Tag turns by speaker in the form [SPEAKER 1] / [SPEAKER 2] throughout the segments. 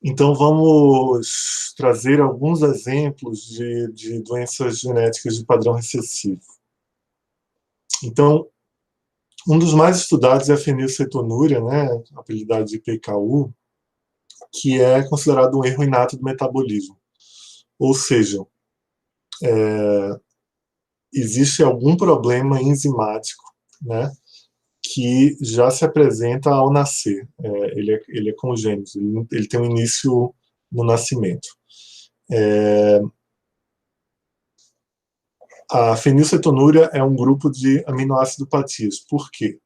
[SPEAKER 1] Então, vamos trazer alguns exemplos de doenças genéticas de padrão recessivo. Então, um dos mais estudados é a fenilcetonúria, né, apelidada de PKU, que é considerado um erro inato do metabolismo. Ou seja, existe algum problema enzimático, né, que já se apresenta ao nascer. Ele é congênito, ele tem um início no nascimento. A fenilcetonúria é um grupo de aminoácido-patias. Por quê?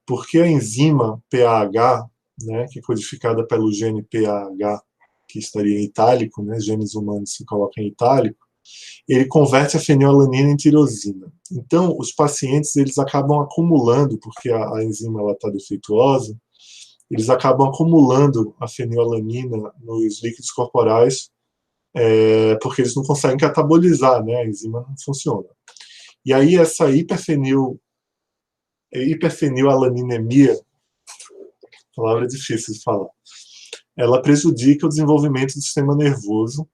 [SPEAKER 1] Porque a enzima PAH, né, que é codificada pelo gene PAH, que estaria em itálico, né, genes humanos se colocam em itálico, ele converte a fenilalanina em tirosina. Então, os pacientes eles acabam acumulando, porque a enzima está defeituosa, eles acabam acumulando a fenilalanina nos líquidos corporais, porque eles não conseguem catabolizar, né, a enzima não funciona. E aí essa hiperfenilalanemia, palavra difícil de falar, ela prejudica o desenvolvimento do sistema nervoso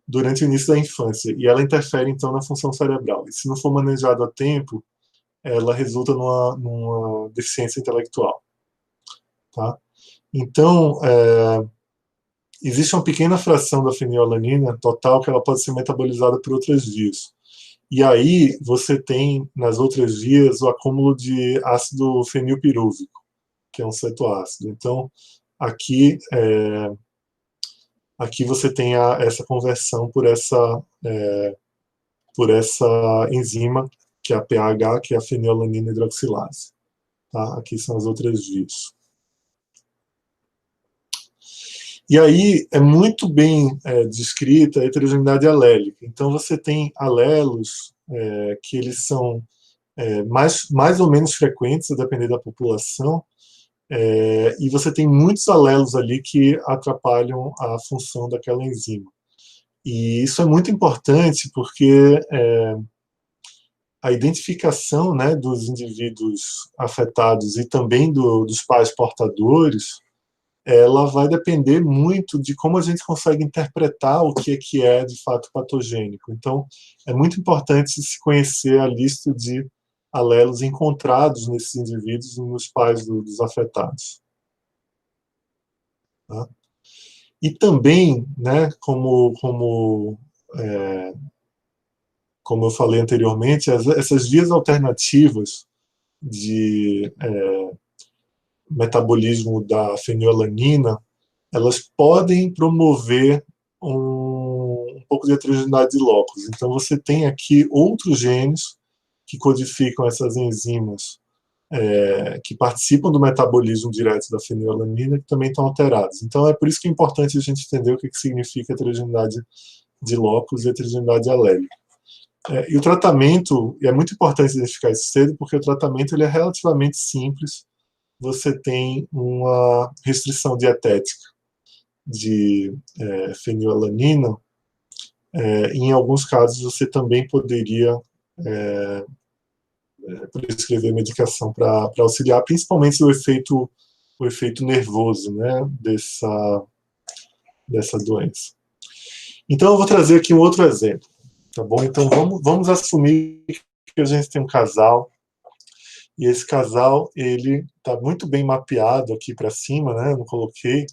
[SPEAKER 1] durante o início da infância, e ela interfere, então, na função cerebral. E se não for manejado a tempo, ela resulta numa deficiência intelectual. Tá? Então, existe uma pequena fração da fenilalanina total que ela pode ser metabolizada por outras vias. E aí você tem, nas outras vias, o acúmulo de ácido fenilpirúvico, que é um cetoácido. Então, aqui você tem essa conversão por essa enzima, que é a PAH, que é a fenilalanina hidroxilase. Tá? Aqui são as outras vias. E aí é muito bem descrita a heterogeneidade alélica. Então você tem alelos que eles são mais ou menos frequentes, a depender da população, e você tem muitos alelos ali que atrapalham a função daquela enzima. E isso é muito importante porque a identificação, né, dos indivíduos afetados e também dos pais portadores, ela vai depender muito de como a gente consegue interpretar o que é de fato patogênico. Então, é muito importante se conhecer a lista de alelos encontrados nesses indivíduos e nos pais dos afetados. Tá? E também, né, como eu falei anteriormente, essas vias alternativas de metabolismo da fenilalanina, elas podem promover um pouco de heterogeneidade de locus. Então, você tem aqui outros genes que codificam essas enzimas que participam do metabolismo direto da fenilalanina, que também estão alterados. Então, é por isso que é importante a gente entender o que significa heterogeneidade de locus e heterogeneidade alélica. E o tratamento, e é muito importante identificar isso cedo, porque o tratamento ele é relativamente simples. Você tem uma restrição dietética de fenilalanina. Em alguns casos, você também poderia prescrever medicação para auxiliar, principalmente o efeito nervoso, né, dessa doença. Então, eu vou trazer aqui um outro exemplo. Tá bom? Então, vamos assumir que a gente tem um casal, e esse casal ele está muito bem mapeado aqui para cima, né? Eu não coloquei,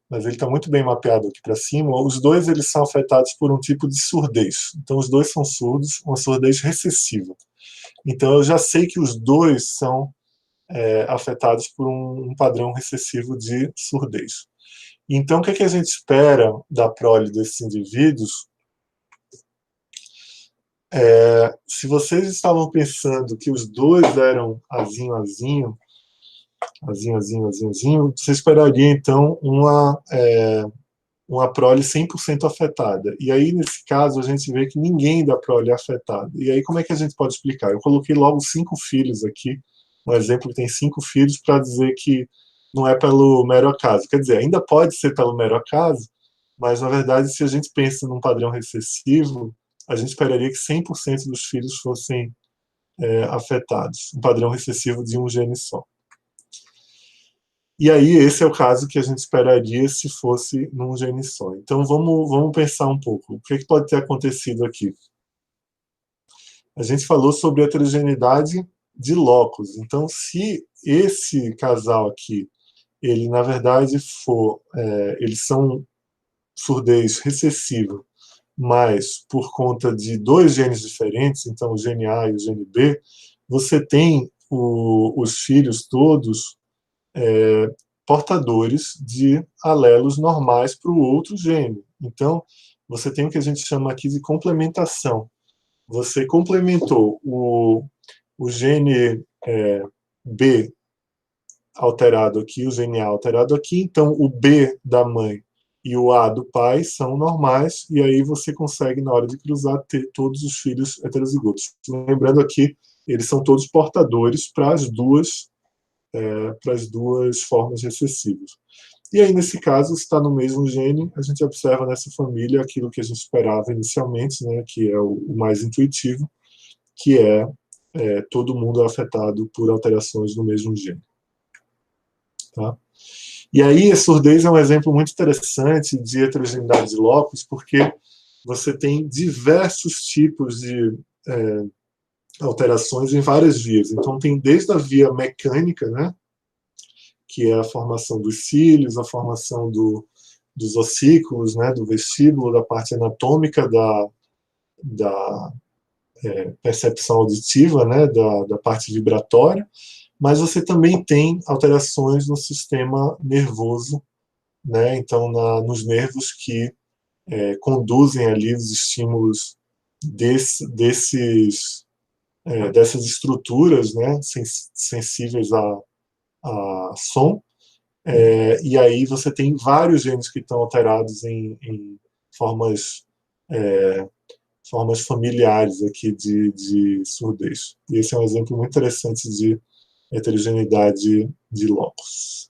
[SPEAKER 1] mas ele está muito bem mapeado aqui para cima. Os dois eles são afetados por um tipo de surdez. Então, os dois são surdos, uma surdez recessiva. Então, eu já sei que os dois são afetados por um padrão recessivo de surdez. Então, o que a gente espera da prole desses indivíduos? Se vocês estavam pensando que os dois eram azinho, azinho, azinho, azinho, azinho, azinho, você esperaria, então, uma prole 100% afetada. E aí, nesse caso, a gente vê que ninguém da prole é afetado. E aí, como é que a gente pode explicar? Eu coloquei logo 5 filhos aqui, um exemplo que tem 5 filhos, para dizer que não é pelo mero acaso. Quer dizer, ainda pode ser pelo mero acaso, mas, na verdade, se a gente pensa num padrão recessivo, a gente esperaria que 100% dos filhos fossem afetados. Um padrão recessivo de um gene só. E aí esse é o caso que a gente esperaria se fosse num gene só. Então vamos pensar um pouco. O que pode ter acontecido aqui? A gente falou sobre heterogeneidade de locus. Então, se esse casal aqui, ele na verdade for, eles são surdez recessiva, mas por conta de dois genes diferentes, então o gene A e o gene B, você tem os filhos todos portadores de alelos normais para o outro gene. Então, você tem o que a gente chama aqui de complementação. Você complementou o gene B alterado aqui, o gene A alterado aqui, então o B da mãe e o A do pai são normais, e aí você consegue, na hora de cruzar, ter todos os filhos heterozigotos. Lembrando aqui, eles são todos portadores para as duas formas recessivas. E aí, nesse caso, está no mesmo gene, a gente observa nessa família aquilo que a gente esperava inicialmente, né, que é o mais intuitivo, que todo mundo é afetado por alterações no mesmo gene. Tá? E aí, a surdez é um exemplo muito interessante de heterogeneidade de locus, porque você tem diversos tipos de alterações em várias vias. Então, tem desde a via mecânica, né, que é a formação dos cílios, a formação dos ossículos, né, do vestíbulo, da parte anatômica da percepção auditiva, né, da parte vibratória, mas você também tem alterações no sistema nervoso, né, então nos nervos que conduzem ali os estímulos dessas estruturas, né, sensíveis a som, e aí você tem vários genes que estão alterados em formas, formas familiares aqui de surdez. E esse é um exemplo muito interessante de heterogeneidade de locus.